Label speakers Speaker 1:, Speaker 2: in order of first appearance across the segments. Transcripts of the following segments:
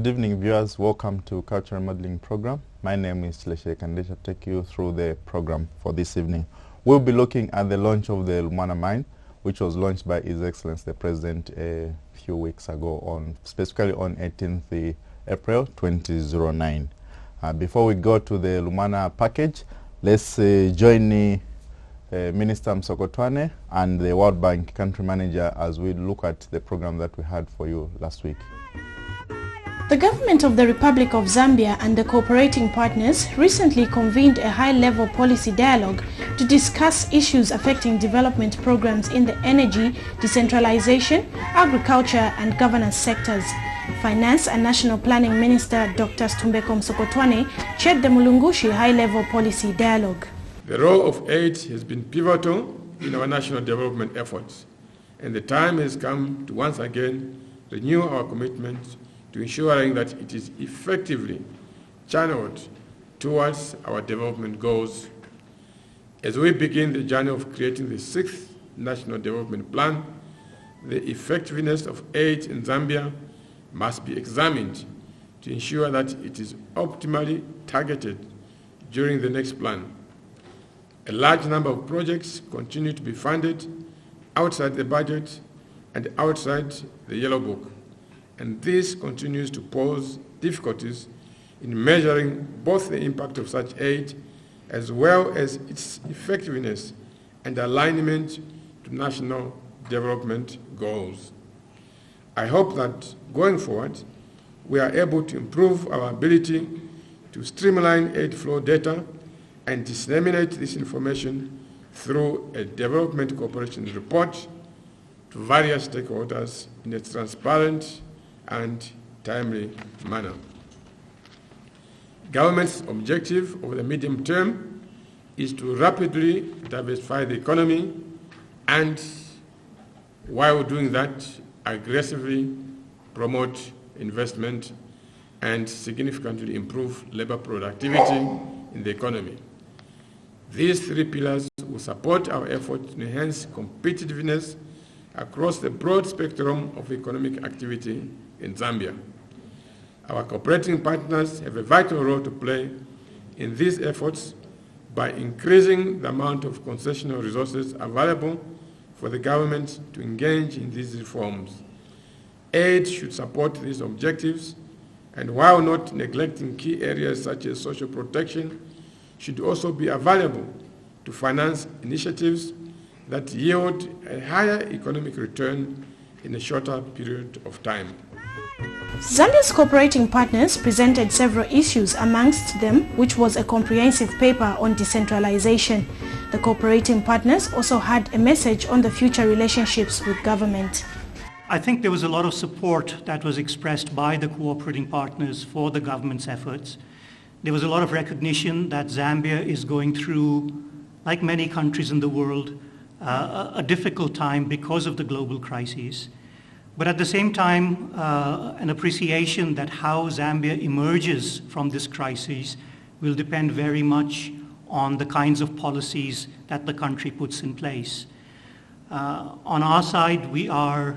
Speaker 1: Good evening, viewers. Welcome to Cultural Remodeling program. My name is Leshe Kandesha. Take you through the program for this evening. We'll be looking at the launch of the Lumwana mine, which was launched by His Excellency the President a few weeks ago, specifically on 18th April 2009. Before we go to the Lumwana package, let's join Minister Musokotwane and the World Bank country manager as we look at the program that we had for you last week.
Speaker 2: The government of the Republic of Zambia and the cooperating partners recently convened a high-level policy dialogue to discuss issues affecting development programs in the energy, decentralization, agriculture and governance sectors. Finance and National Planning Minister Dr. Situmbeko Musokotwane chaired the Mulungushi high-level policy dialogue.
Speaker 3: The role of aid has been pivotal in our national development efforts, and the time has come to once again renew our commitment to ensuring that it is effectively channeled towards our development goals. As we begin the journey of creating the 6th National Development Plan, the effectiveness of aid in Zambia must be examined to ensure that it is optimally targeted during the next plan. A large number of projects continue to be funded outside the budget and outside the Yellow Book, and this continues to pose difficulties in measuring both the impact of such aid as well as its effectiveness and alignment to national development goals. I hope that going forward, we are able to improve our ability to streamline aid flow data and disseminate this information through a development cooperation report to various stakeholders in a transparent and timely manner. Government's objective over the medium term is to rapidly diversify the economy and, while doing that, aggressively promote investment and significantly improve labor productivity in the economy. These 3 pillars will support our efforts to enhance competitiveness across the broad spectrum of economic activity in Zambia. Our cooperating partners have a vital role to play in these efforts by increasing the amount of concessional resources available for the government to engage in these reforms. Aid should support these objectives, and while not neglecting key areas such as social protection, should also be available to finance initiatives that yield a higher economic return in a shorter period of time.
Speaker 2: Zambia's cooperating partners presented several issues, amongst them which was a comprehensive paper on decentralization. The cooperating partners also had a message on the future relationships with government.
Speaker 4: I think there was a lot of support that was expressed by the cooperating partners for the government's efforts. There was a lot of recognition that Zambia is going through, like many countries in the world, a difficult time because of the global crises. But at the same time, an appreciation that how Zambia emerges from this crisis will depend very much on the kinds of policies that the country puts in place. On our side, we are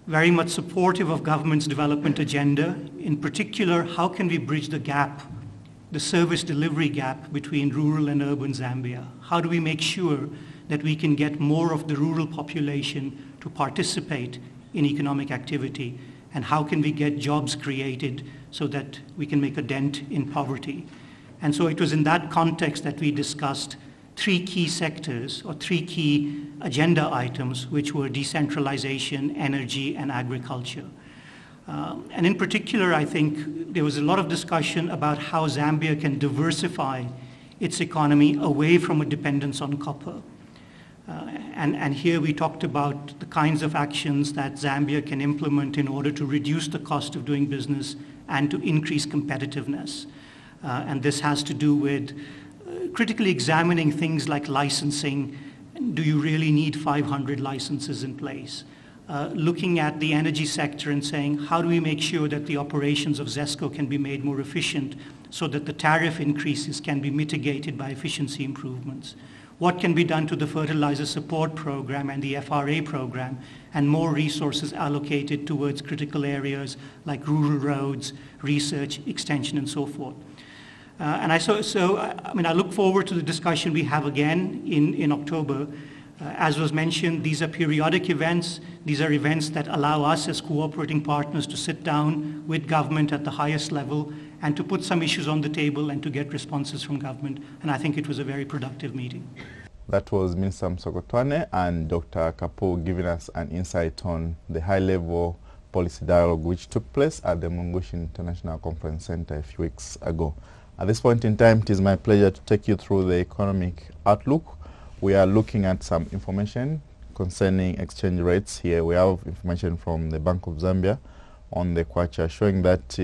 Speaker 4: very much supportive of government's development agenda. In particular, how can we bridge the gap, the service delivery gap between rural and urban Zambia? How do we make sure that we can get more of the rural population to participate in economic activity? And how can we get jobs created so that we can make a dent in poverty? And so it was in that context that we discussed 3 key sectors or 3 key agenda items, which were decentralization, energy, and agriculture. And in particular, I think there was a lot of discussion about how Zambia can diversify its economy away from a dependence on copper. And here we talked about the kinds of actions that Zambia can implement in order to reduce the cost of doing business and to increase competitiveness. And this has to do with critically examining things like licensing. Do you really need 500 licenses in place? Looking at the energy sector and saying, how do we make sure that the operations of ZESCO can be made more efficient so that the tariff increases can be mitigated by efficiency improvements? What can be done to the fertilizer support program and the FRA program and more resources allocated towards critical areas like rural roads, research, extension, and so forth. I look forward to the discussion we have again in October. As was mentioned, these are periodic events. These are events that allow us as cooperating partners to sit down with government at the highest level and to put some issues on the table and to get responses from government. And I think it was a very productive meeting.
Speaker 1: That was Minister Musokotwane and Dr. Kapoor giving us an insight on the high-level policy dialogue which took place at the Mungushi International Conference Center a few weeks ago. At this point in time, it is my pleasure to take you through the economic outlook. We are looking at some information concerning exchange rates. Here we have information from the Bank of Zambia on the kwacha showing that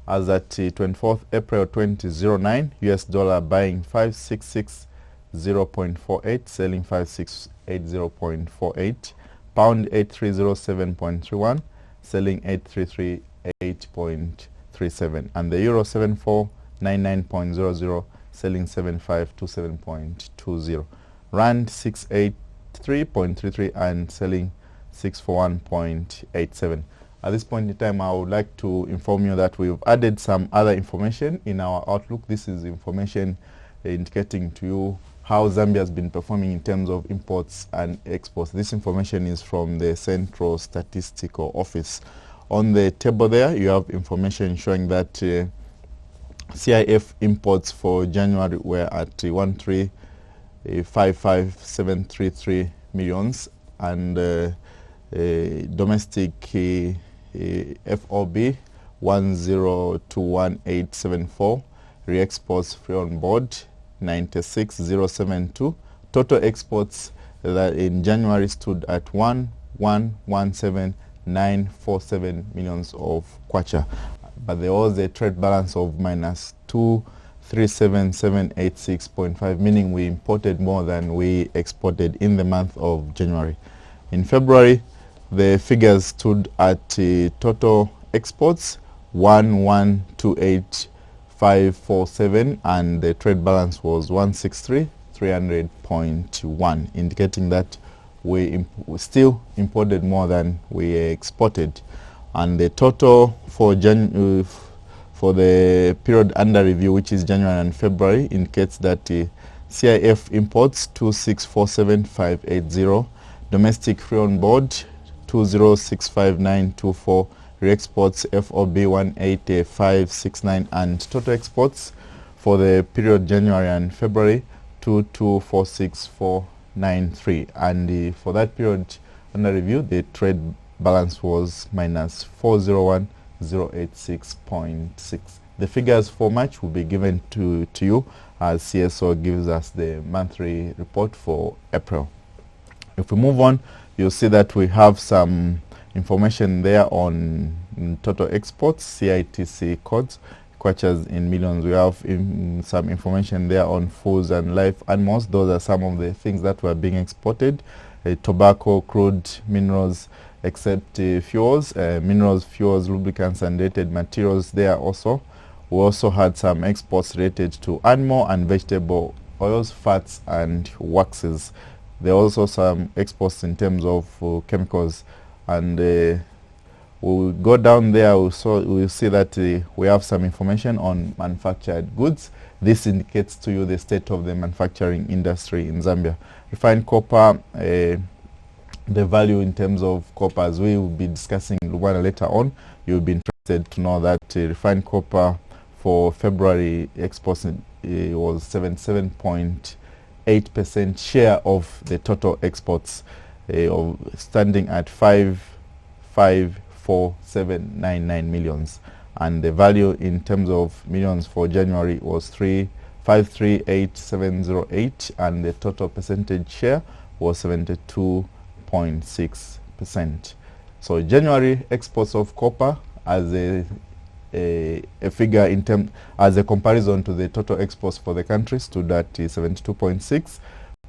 Speaker 1: as at 24th April 2009, US dollar buying 566.0.48, selling 5680.48, pound 8307.31, selling 8338.37, and the euro 7499.00, selling 7527.20. Rand 683.33 and selling 641.87. At this point in time, I would like to inform you that we've added some other information in our outlook. This is information indicating to you how Zambia has been performing in terms of imports and exports. This information is from the Central Statistical Office. On the table there, you have information showing that CIF imports for January were at 1,355,733 millions, and domestic FOB 10,21874, re-exports free on board 96,072. Total exports that in January stood at 1,117,947 millions of kwacha, but there was a trade balance of minus 237,786.5, meaning we imported more than we exported in the month of January. In February, the figures stood at total exports 1,128,547, and the trade balance was 163,300.1, indicating that we still imported more than we exported. And the total for the period under review, which is January and February, indicates that CIF imports 2647580, domestic free on board 2065924, re-exports FOB 18569, and total exports for the period January and February 2246493. And for that period under review, the trade balance was minus 401,086.6. The figures for March will be given to you as CSO gives us the monthly report for April. If we move on, you'll see that we have some information there on total exports, CITC codes, kwachas in millions. We have some information there on foods and live animals. Those are some of the things that were being exported. Tobacco, crude, minerals, except fuels, minerals, fuels, lubricants and related materials there also. We also had some exports related to animal and vegetable oils, fats and waxes. There are also some exports in terms of chemicals, and we'll go down there. We'll see that we have some information on manufactured goods. This indicates to you the state of the manufacturing industry in Zambia. Refined copper, the value in terms of copper, as we will be discussing later on, you'll be interested to know that refined copper for February exports was 77.8% share of the total exports, standing at 5,54799 millions, and the value in terms of millions for January was 538,708, and the total percentage share was 72.6%. So January exports of copper as a figure in term as a comparison to the total exports for the country stood at 72.6.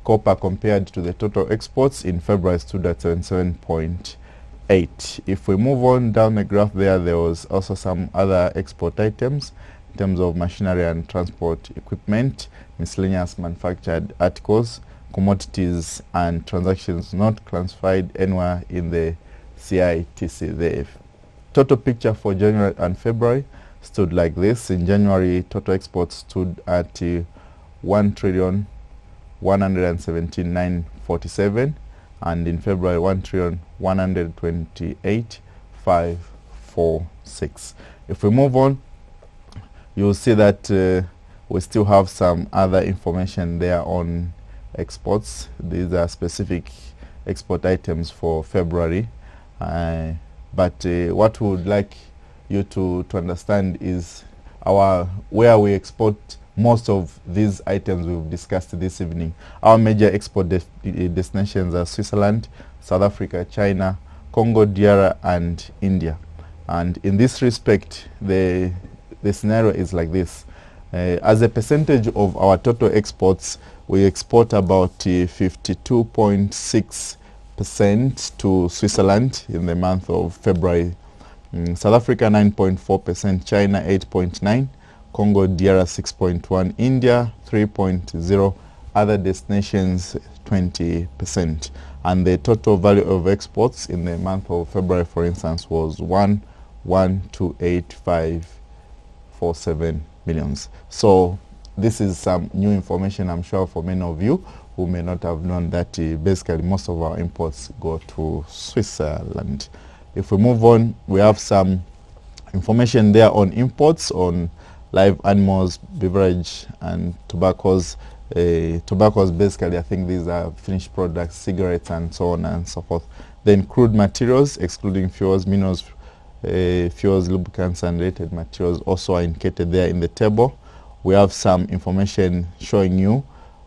Speaker 1: Copper compared to the total exports in February stood at 77.8. If we move on down the graph there was also some other export items in terms of machinery and transport equipment, miscellaneous manufactured articles, commodities and transactions not classified anywhere in the CITC. The total picture for January and February stood like this. In January, total exports stood at 1,117,947, and in February 1,128,546. If we move on, you'll see that we still have some other information there on exports. These are specific export items for February, but what we would like you to understand is where we export most of these items we've discussed this evening. Our major export destinations are Switzerland, South Africa, China, Congo, DR, and India. And in this respect, the scenario is like this. As a percentage of our total exports, we export about 52.6% to Switzerland in the month of February. South Africa 9.4%, China 8.9%, Congo DR 6.1%, India 3.0%, other destinations 20%. And the total value of exports in the month of February, for instance, was 1,128,547 millions. So this is some new information, I'm sure, for many of you who may not have known that basically most of our imports go to Switzerland. If we move on, we have some information there on imports, on live animals, beverage, and tobaccos. Tobaccos, basically, I think these are finished products, cigarettes, and so on and so forth. Then crude materials, excluding fuels, minerals, fuels, lubricants, and related materials also are indicated there in the table. We have some information showing you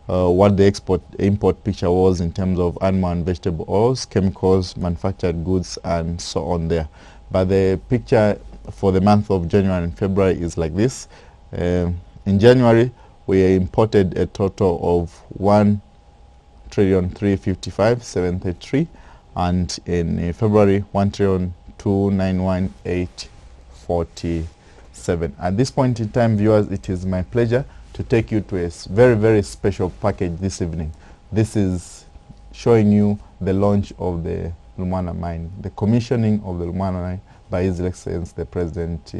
Speaker 1: what the import picture was in terms of animal and vegetable oils, chemicals, manufactured goods, and so on there. But the picture for the month of January and February is like this. In January, we imported a total of 1,355,733, and in February 1,291,847. At this point in time, viewers, it is my pleasure to take you to a very, very special package this evening. This is showing you the launch of the Lumwana mine, the commissioning of the Lumwana mine by His Excellency the President,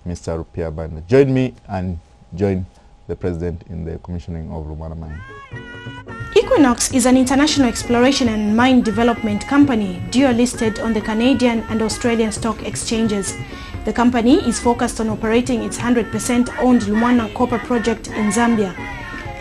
Speaker 1: Mr. Rupiah Banda. Join me and join the President in the commissioning of Lumwana mine.
Speaker 2: Equinox is an international exploration and mine development company dual-listed on the Canadian and Australian stock exchanges. The company is focused on operating its 100% owned Lumwana copper project in Zambia.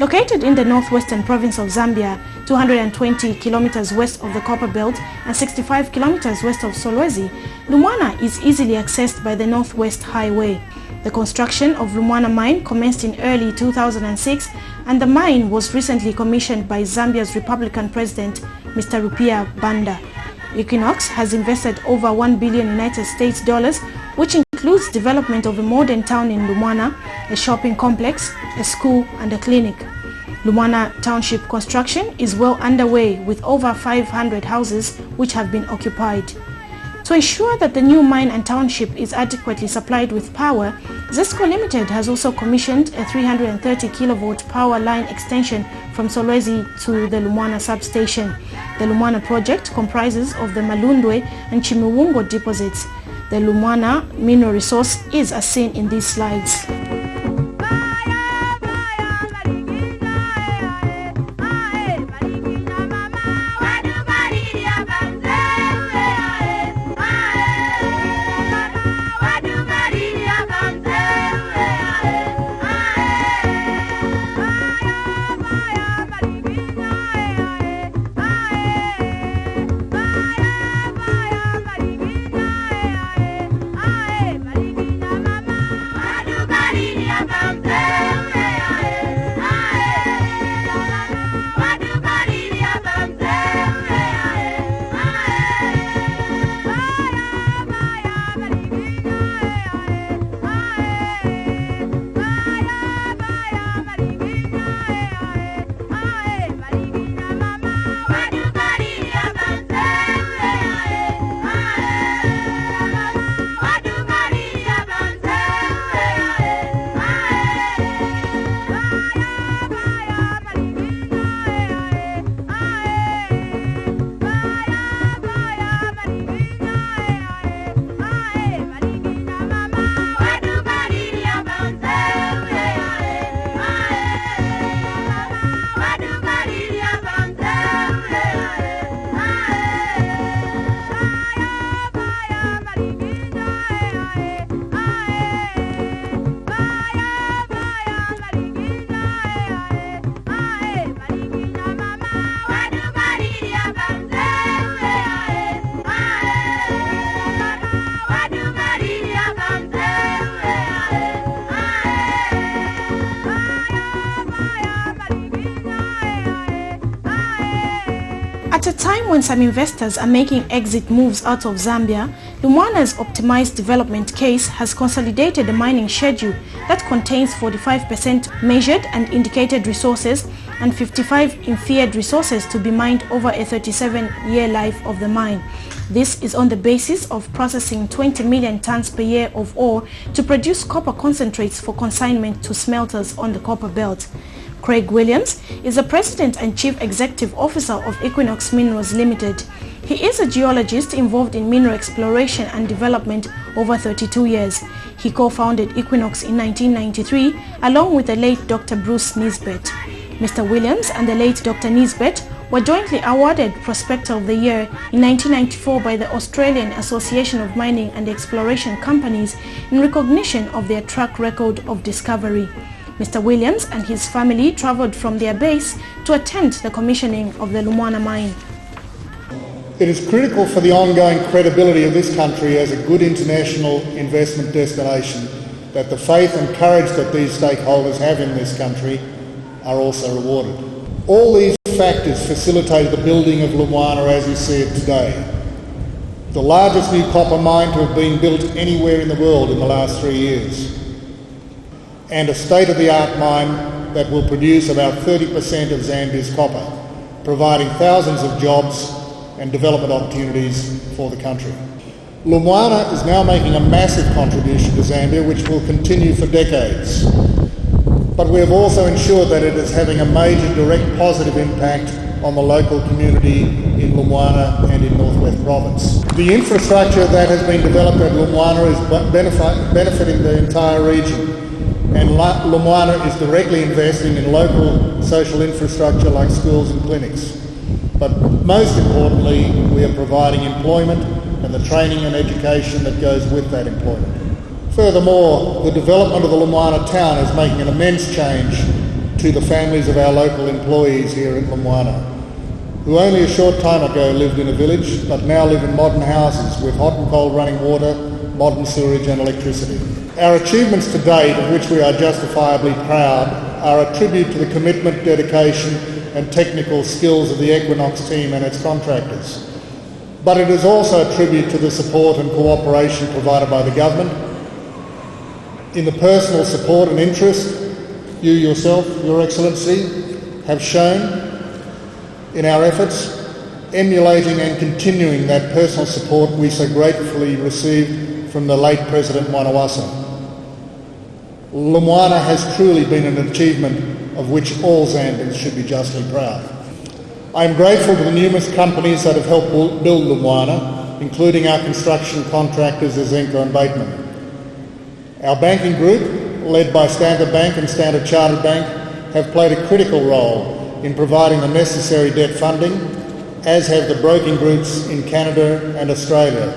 Speaker 2: Located in the northwestern province of Zambia, 220 kilometers west of the Copper Belt and 65 kilometers west of Solwezi, Lumwana is easily accessed by the Northwest Highway. The construction of Lumwana mine commenced in early 2006, and the mine was recently commissioned by Zambia's Republican President, Mr. Rupiah Banda. Equinox has invested over $1 billion United States dollars, which includes development of a modern town in Lumwana, a shopping complex, a school, and a clinic. Lumwana Township construction is well underway with over 500 houses which have been occupied. To ensure that the new mine and township is adequately supplied with power, Zesco Limited has also commissioned a 330 kilovolt power line extension from Solwezi to the Lumwana substation. The Lumwana project comprises of the Malundwe and Chimiwungo deposits. The Lumwana mineral resource is as seen in these slides. time when some investors are making exit moves out of Zambia, Lumwana's optimized development case has consolidated a mining schedule that contains 45% measured and indicated resources and 55 inferred resources to be mined over a 37-year life of the mine. This is on the basis of processing 20 million tons per year of ore to produce copper concentrates for consignment to smelters on the copper belt. Craig Williams is the President and Chief Executive Officer of Equinox Minerals Limited. He is a geologist involved in mineral exploration and development over 32 years. He co-founded Equinox in 1993 along with the late Dr. Bruce Nisbet. Mr. Williams and the late Dr. Nisbet were jointly awarded Prospector of the Year in 1994 by the Australian Association of Mining and Exploration Companies in recognition of their track record of discovery. Mr. Williams and his family travelled from their base to attend the commissioning of the Lumwana mine.
Speaker 5: It is critical for the ongoing credibility of this country as a good international investment destination that the faith and courage that these stakeholders have in this country are also rewarded. All these factors facilitated the building of Lumwana as we see it today. The largest new copper mine to have been built anywhere in the world in the last 3 years. And a state-of-the-art mine that will produce about 30% of Zambia's copper, providing thousands of jobs and development opportunities for the country. Lumwana is now making a massive contribution to Zambia, which will continue for decades. But we have also ensured that it is having a major direct positive impact on the local community in Lumwana and in Northwest Province. The infrastructure that has been developed at Lumwana is benefiting the entire region. And Lumwana is directly investing in local social infrastructure like schools and clinics. But most importantly, we are providing employment and the training and education that goes with that employment. Furthermore, the development of the Lumwana town is making an immense change to the families of our local employees here at Lumwana, who only a short time ago lived in a village, but now live in modern houses with hot and cold running water, modern sewerage and electricity. Our achievements to date, of which we are justifiably proud, are a tribute to the commitment, dedication and technical skills of the Equinox team and its contractors. But it is also a tribute to the support and cooperation provided by the government, in the personal support and interest you yourself, Your Excellency, have shown in our efforts, emulating and continuing that personal support we so gratefully received from the late President Mwanawasa. Lumwana has truly been an achievement of which all Zambians should be justly proud. I am grateful to the numerous companies that have helped build Lumwana, including our construction contractors Azenco and Bateman. Our banking group, led by Standard Bank and Standard Chartered Bank, have played a critical role in providing the necessary debt funding, as have the broking groups in Canada and Australia,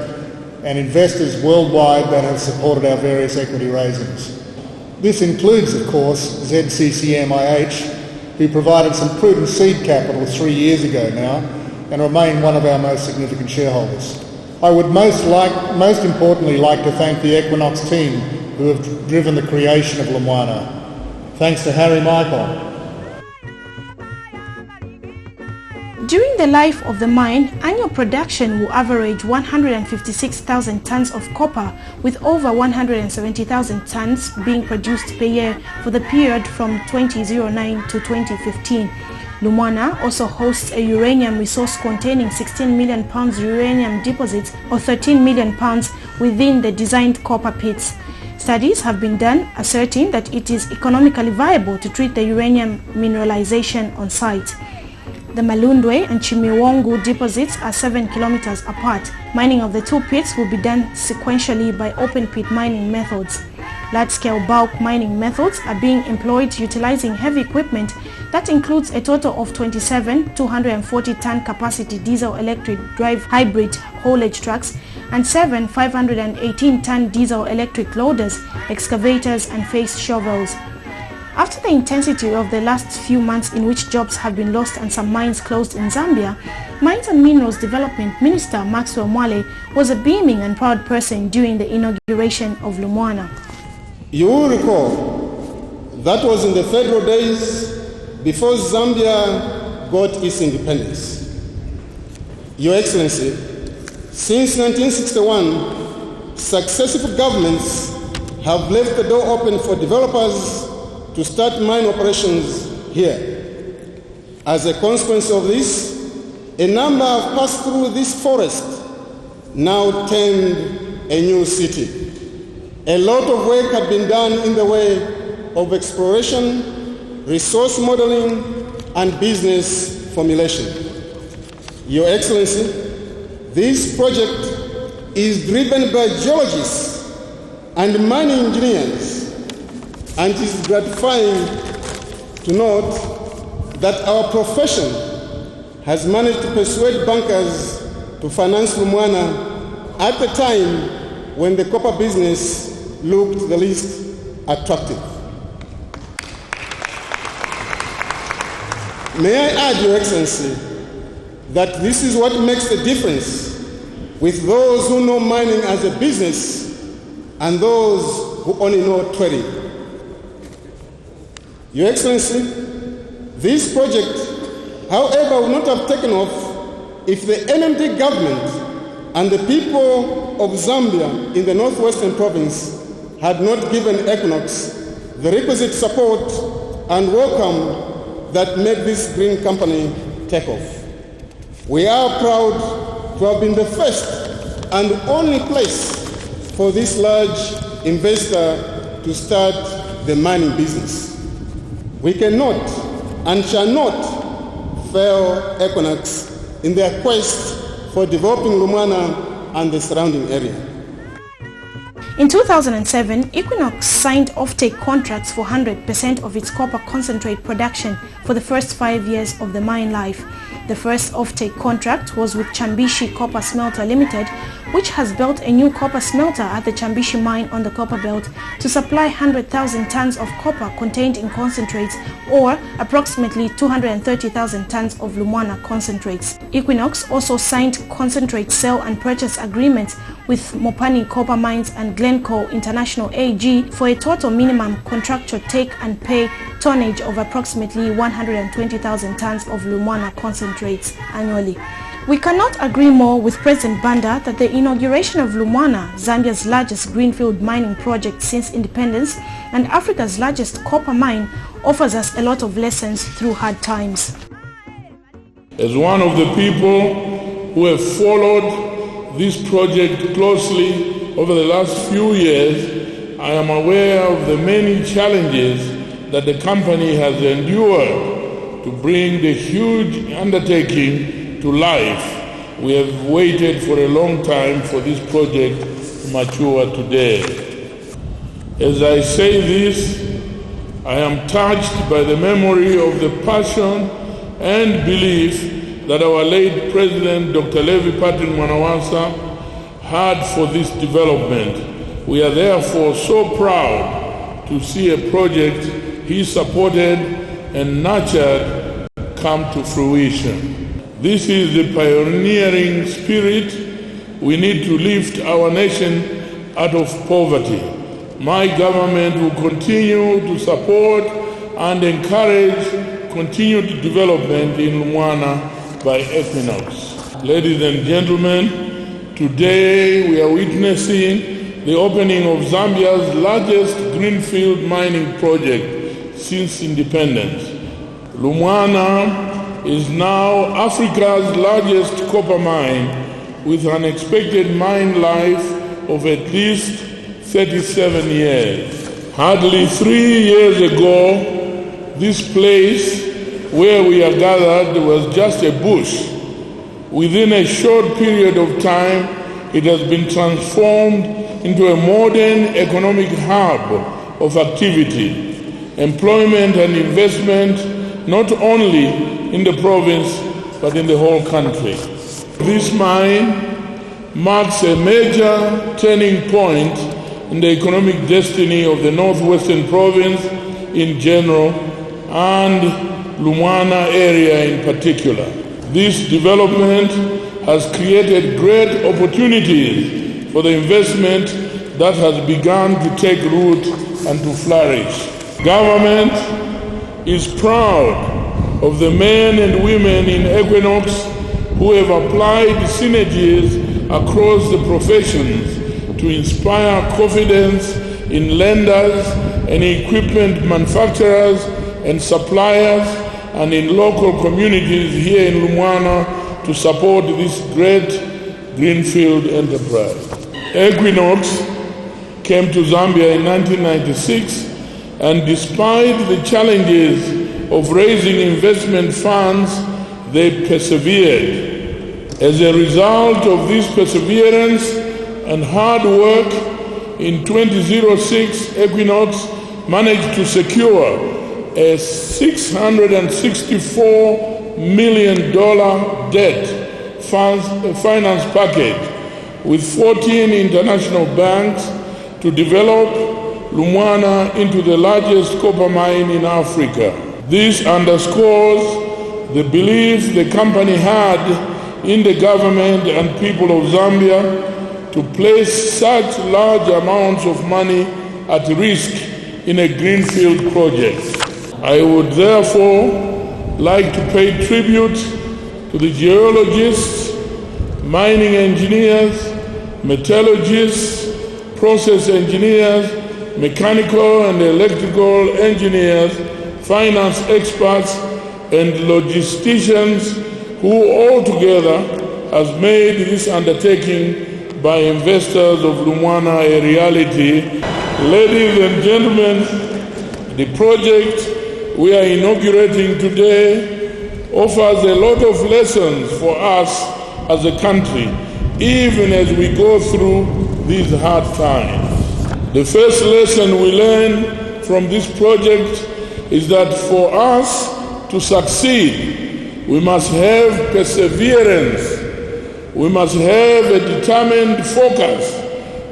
Speaker 5: and investors worldwide that have supported our various equity raisings. This includes, of course, ZCCMIH, who provided some prudent seed capital 3 years ago now and remain one of our most significant shareholders. I would most importantly like to thank the Equinox team who have driven the creation of Lumwana. Thanks to Harry Michael.
Speaker 2: During the life of the mine, annual production will average 156,000 tons of copper, with over 170,000 tons being produced per year for the period from 2009 to 2015. Lumwana also hosts a uranium resource containing 16 million pounds uranium deposits, or 13 million pounds, within the designed copper pits. Studies have been done asserting that it is economically viable to treat the uranium mineralization on site. The Malundwe and Chimiwongo deposits are 7 kilometers apart. Mining of the two pits will be done sequentially by open pit mining methods. Large-scale bulk mining methods are being employed utilizing heavy equipment that includes a total of 27 240-ton capacity diesel-electric drive hybrid haulage trucks and 7 518-ton diesel-electric loaders, excavators and face shovels. After the intensity of the last few months in which jobs have been lost and some mines closed in Zambia, Mines and Minerals Development Minister Maxwell Mwale was a beaming and proud person during the inauguration of Lumwana.
Speaker 6: You will recall that was in the federal days before Zambia got its independence. Your Excellency, since 1961, successive governments have left the door open for developers to start mine operations here. As a consequence of this, a number have passed through this forest, now termed a new city. A lot of work had been done in the way of exploration, resource modeling, and business formulation. Your Excellency, this project is driven by geologists and mining engineers, and it is gratifying to note that our profession has managed to persuade bankers to finance Lumwana at the time when the copper business looked the least attractive. May I add, Your Excellency, that this is what makes the difference with those who know mining as a business and those who only know trading. Your Excellency, this project, however, would not have taken off if the NMD government and the people of Zambia in the northwestern province had not given Equinox the requisite support and welcome that made this green company take off. We are proud to have been the first and only place for this large investor to start the mining business. We cannot and shall not fail Equinox in their quest for developing Lumwana and the surrounding area.
Speaker 2: In 2007, Equinox signed offtake contracts for 100% of its copper concentrate production for the first 5 years of the mine life. The first offtake contract was with Chambishi Copper Smelter Limited, which has built a new copper smelter at the Chambishi mine on the copper belt to supply 100,000 tons of copper contained in concentrates, or approximately 230,000 tons of Lumwana concentrates. Equinox also signed concentrate sale and purchase agreements with Mopani Copper Mines and Glencore International AG for a total minimum contractual take and pay tonnage of approximately 120,000 tons of Lumwana concentrates annually. We cannot agree more with President Banda that the inauguration of Lumwana, Zambia's largest greenfield mining project since independence and Africa's largest copper mine, offers us a lot of lessons through hard times.
Speaker 7: As one of the people who have followed this project closely over the last few years, I am aware of the many challenges that the company has endured to bring the huge undertaking to life. We have waited for a long time for this project to mature today. As I say this, I am touched by the memory of the passion and belief that our late President Dr. Levi Patrick Mwanawasa had for this development. We are therefore so proud to see a project he supported and nurtured come to fruition. This is the pioneering spirit we need to lift our nation out of poverty. My government will continue to support and encourage continued development in Lumwana by Equinox. Ladies and gentlemen, today we are witnessing the opening of Zambia's largest greenfield mining project since independence. Lumwana is now Africa's largest copper mine with an expected mine life of at least 37 years. Hardly 3 years ago, this place where we are gathered was just a bush. Within a short period of time, it has been transformed into a modern economic hub of activity, employment and investment, not only in the province, but in the whole country. This mine marks a major turning point in the economic destiny of the northwestern province in general and Lumwana area in particular. This development has created great opportunities for the investment that has begun to take root and to flourish. Government is proud of the men and women in Equinox who have applied synergies across the professions to inspire confidence in lenders and equipment manufacturers and suppliers and in local communities here in Lumwana to support this great greenfield enterprise. Equinox came to Zambia in 1996, and despite the challenges of raising investment funds, they persevered. As a result of this perseverance and hard work, in 2006, Equinox managed to secure a $664 million debt finance package with 14 international banks to develop Lumwana into the largest copper mine in Africa. This underscores the belief the company had in the government and people of Zambia to place such large amounts of money at risk in a greenfield project. I would therefore like to pay tribute to the geologists, mining engineers, metallurgists, process engineers, mechanical and electrical engineers, finance experts, and logisticians who all together has made this undertaking by investors of Lumwana a reality. Ladies and gentlemen, the project we are inaugurating today offers a lot of lessons for us as a country, even as we go through these hard times. The first lesson we learn from this project is that for us to succeed, we must have perseverance. We must have a determined focus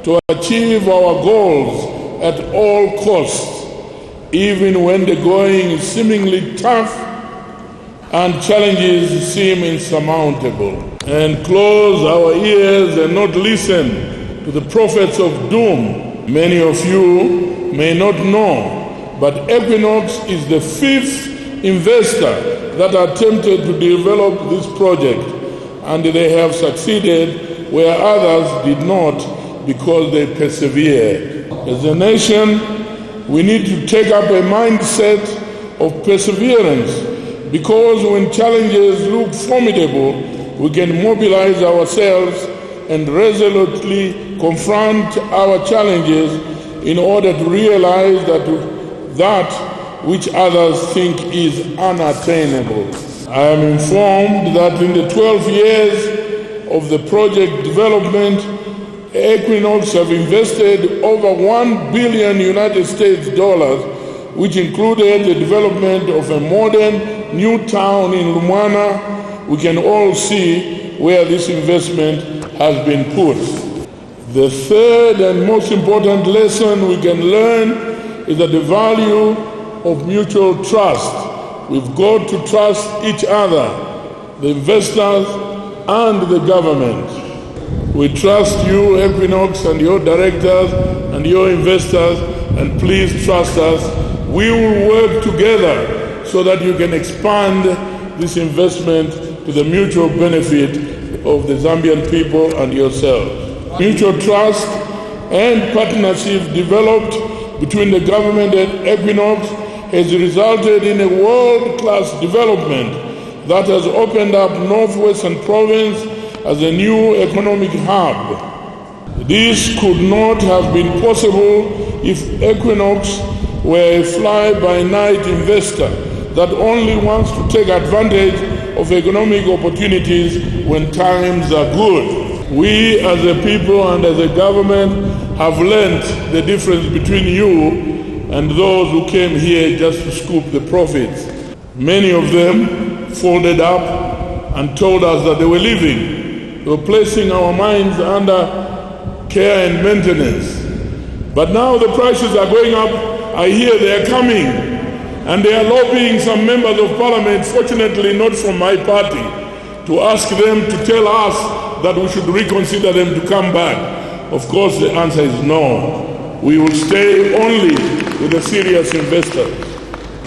Speaker 7: to achieve our goals at all costs, even when the going is seemingly tough and challenges seem insurmountable. And close our ears and not listen to the prophets of doom. Many of you may not know, but Equinox is the 5th investor that attempted to develop this project, and they have succeeded where others did not because they persevered. As a nation, we need to take up a mindset of perseverance, because when challenges look formidable, we can mobilize ourselves and resolutely confront our challenges in order to realize that which others think is unattainable. I am informed that in the 12 years of the project development, Equinox have invested over $1 billion United States dollars, which included the development of a modern new town in Lumwana. We can all see where this investment has been put. The third and most important lesson we can learn is that the value of mutual trust. We've got to trust each other, the investors and the government. We trust you, Equinox, and your directors and your investors, and please trust us. We will work together so that you can expand this investment to the mutual benefit of the Zambian people and yourselves. Mutual trust and partnership developed between the government and Equinox has resulted in a world-class development that has opened up Northwestern Province as a new economic hub. This could not have been possible if Equinox were a fly-by-night investor that only wants to take advantage of economic opportunities when times are good. We as a people and as a government have learned the difference between you and those who came here just to scoop the profits. Many of them folded up and told us that they were leaving. They were placing our mines under care and maintenance. But now the prices are going up. I hear they are coming. And they are lobbying some members of parliament, fortunately not from my party, to ask them to tell us that we should reconsider them to come back. Of course, the answer is no. We will stay only with the serious investors.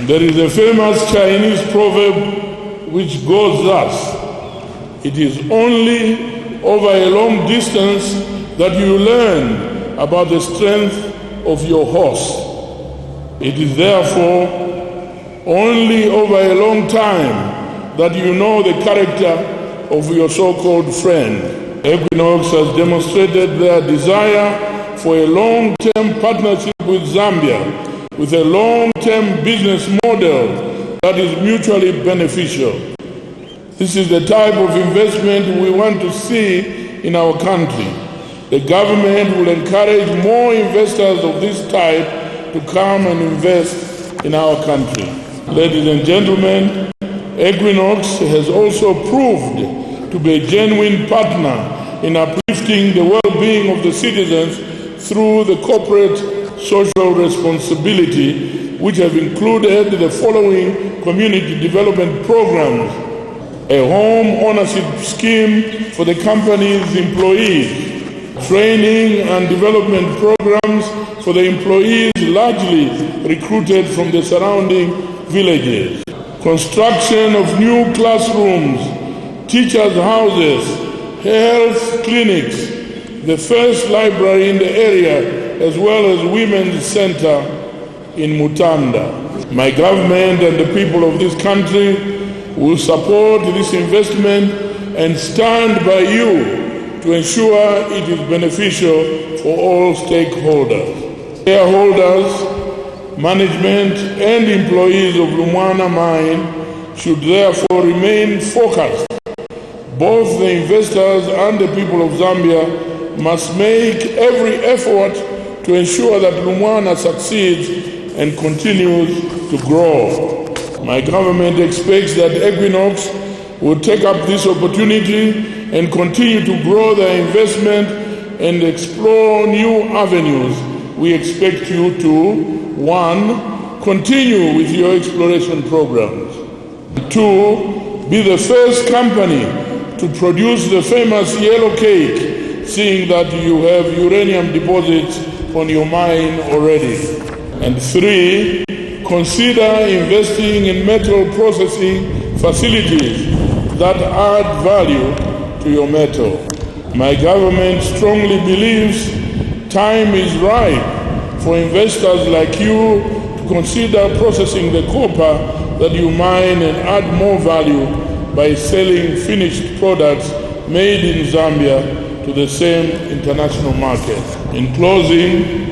Speaker 7: There is a famous Chinese proverb which goes thus: It is only over a long distance that you learn about the strength of your horse. It is therefore only over a long time that you know the character of your so-called friend. Equinox has demonstrated their desire for a long-term partnership with Zambia, with a long-term business model that is mutually beneficial. This is the type of investment we want to see in our country. The government will encourage more investors of this type to come and invest in our country. Ladies and gentlemen, Equinox has also proved to be a genuine partner in uplifting the well-being of the citizens through the corporate social responsibility, which have included the following community development programs: a home ownership scheme for the company's employees, training and development programs for the employees largely recruited from the surrounding villages, construction of new classrooms, teachers' houses, health clinics, the first library in the area, as well as women's center in Mutanda. My government and the people of this country will support this investment and stand by you to ensure it is beneficial for all stakeholders. Shareholders, management and employees of Lumwana Mine should therefore remain focused. Both the investors and the people of Zambia must make every effort to ensure that Lumwana succeeds and continues to grow. My government expects that Equinox will take up this opportunity and continue to grow their investment and explore new avenues. We expect you to 1. Continue with your exploration programs. 2. Be the first company to produce the famous yellow cake, seeing that you have uranium deposits on your mine already. And 3. Consider investing in metal processing facilities that add value to your metal. My government strongly believes time is ripe for investors like you to consider processing the copper that you mine and add more value by selling finished products made in Zambia to the same international market. In closing,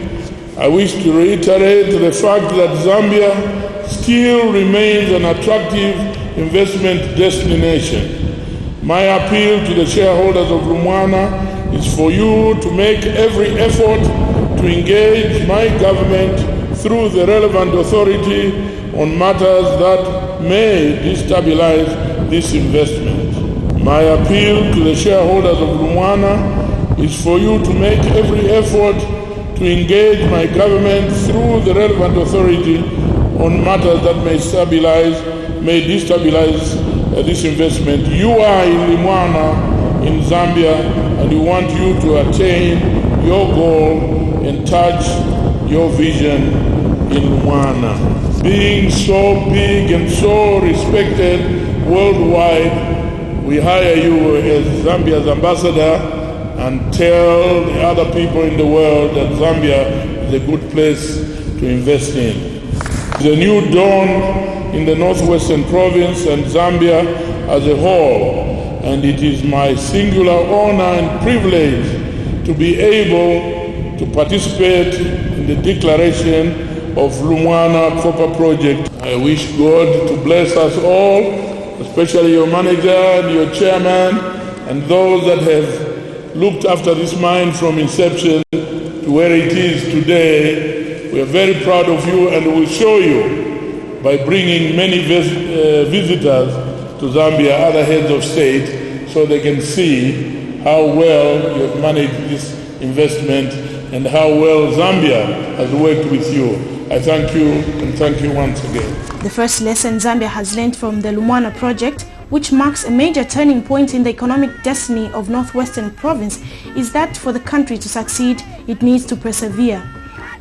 Speaker 7: I wish to reiterate the fact that Zambia still remains an attractive investment destination. My appeal to the shareholders of Lumwana is for you to make every effort to engage my government through the relevant authority on matters that may destabilize this investment. My appeal to the shareholders of Lumwana is for you to make every effort to engage my government through the relevant authority on matters that may destabilize this investment. You are in Lumwana, in Zambia, and we want you to attain your goal and touch your vision in Lumwana. Being so big and so respected worldwide, we hire you as Zambia's ambassador and tell the other people in the world that Zambia is a good place to invest in. It's a new dawn in the northwestern province and Zambia as a whole, and it is my singular honor and privilege to be able to participate in the declaration of Lumwana Copper Project. I wish God to bless us all, especially your manager and your chairman and those that have looked after this mine from inception to where it is today. We are very proud of you, and we will show you by bringing many visitors to Zambia, other heads of state, so they can see how well you have managed this investment and how well Zambia has worked with you. I thank you, and thank you once again.
Speaker 2: The first lesson Zambia has learned from the Lumwana project, which marks a major turning point in the economic destiny of Northwestern Province, is that for the country to succeed, it needs to persevere.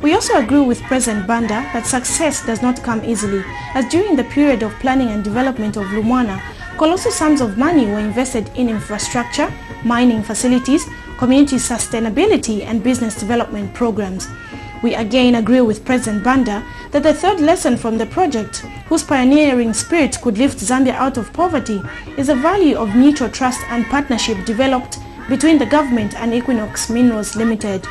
Speaker 2: We also agree with President Banda that success does not come easily, as during the period of planning and development of Lumwana, colossal sums of money were invested in infrastructure, mining facilities, community sustainability and business development programs. We again agree with President Banda that the third lesson from the project, whose pioneering spirit could lift Zambia out of poverty, is a value of mutual trust and partnership developed between the government and Equinox Minerals Limited.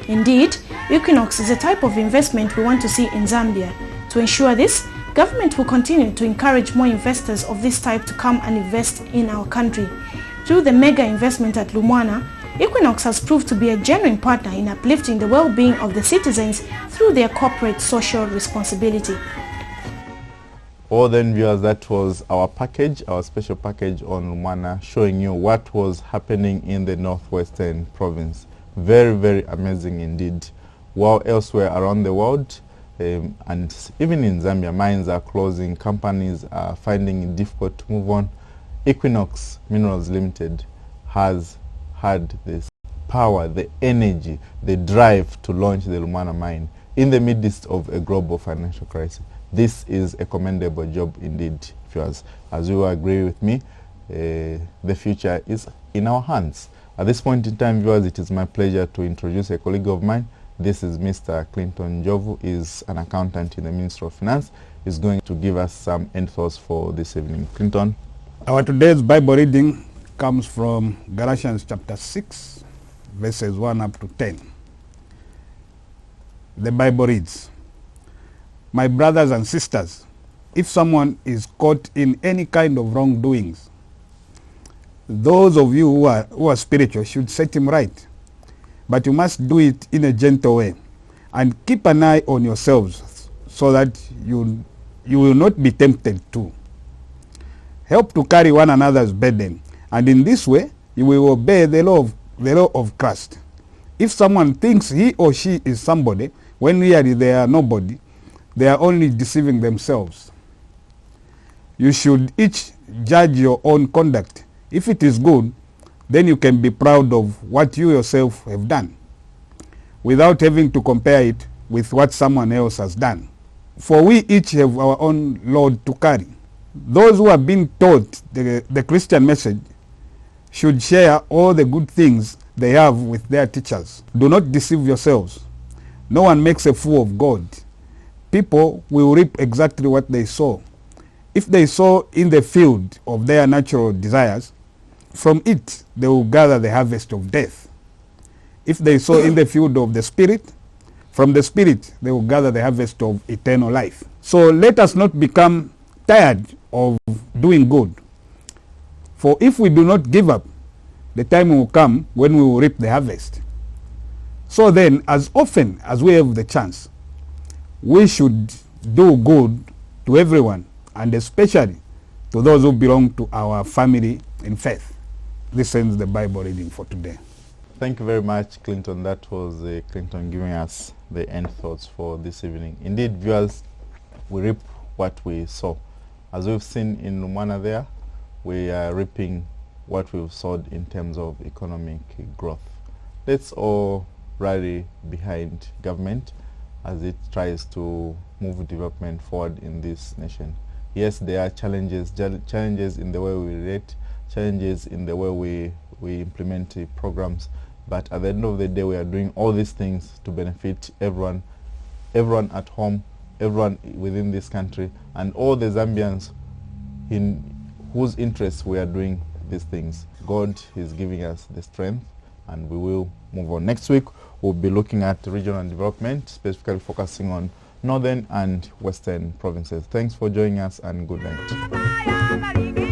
Speaker 2: Indeed, Equinox is a type of investment we want to see in Zambia. To ensure this, government will continue to encourage more investors of this type to come and invest in our country. Through the mega investment at Lumwana, Equinox has proved to be a genuine partner in uplifting the well-being of the citizens through their corporate social responsibility.
Speaker 1: Well then, viewers, that was our package, our special package on Lumwana, showing you what was happening in the northwestern province. Very, very amazing indeed. While elsewhere around the world, and even in Zambia, mines are closing, companies are finding it difficult to move on. Equinox Minerals Limited has had this power, the energy, the drive to launch the Lumwana mine in the midst of a global financial crisis. This is a commendable job indeed, viewers. As you agree with me, the future is in our hands. At this point in time, viewers, it is my pleasure to introduce a colleague of mine. This is Mr. Clinton Jovu, is an accountant in the Ministry of Finance. He's going to give us some end thoughts for this evening. Clinton.
Speaker 8: Our today's Bible reading comes from Galatians chapter 6, verses 1 up to 10. The Bible reads, "My brothers and sisters, if someone is caught in any kind of wrongdoings, those of you who are spiritual should set him right. But you must do it in a gentle way, and keep an eye on yourselves, so that you will not be tempted too. Help to carry one another's burden, and in this way you will obey the law of Christ. If someone thinks he or she is somebody, when really they are nobody, they are only deceiving themselves. You should each judge your own conduct. If it is good, then you can be proud of what you yourself have done, without having to compare it with what someone else has done. For we each have our own load to carry. Those who have been taught the Christian message should share all the good things they have with their teachers. Do not deceive yourselves. No one makes a fool of God. People will reap exactly what they sow. If they sow in the field of their natural desires, from it they will gather the harvest of death. If they sow in the field of the Spirit, from the Spirit they will gather the harvest of eternal life. So let us not become tired of doing good. For if we do not give up, the time will come when we will reap the harvest. So then, as often as we have the chance, we should do good to everyone, and especially to those who belong to our family in faith." This ends the Bible reading for today.
Speaker 1: Thank you very much, Clinton. That was Clinton giving us the end thoughts for this evening. Indeed, viewers, we reap what we sow. As we've seen in Lumwana there, we are reaping what we've sowed in terms of economic growth. Let's all rally behind government as it tries to move development forward in this nation. Yes, there are challenges in the way we relate, challenges in the way we implement programs, but at the end of the day we are doing all these things to benefit everyone at home, everyone within this country, and all the Zambians in whose interests we are doing these things. God is giving us the strength, and we will move on. Next week we'll be looking at regional development, specifically focusing on northern and western provinces. Thanks for joining us, and good night.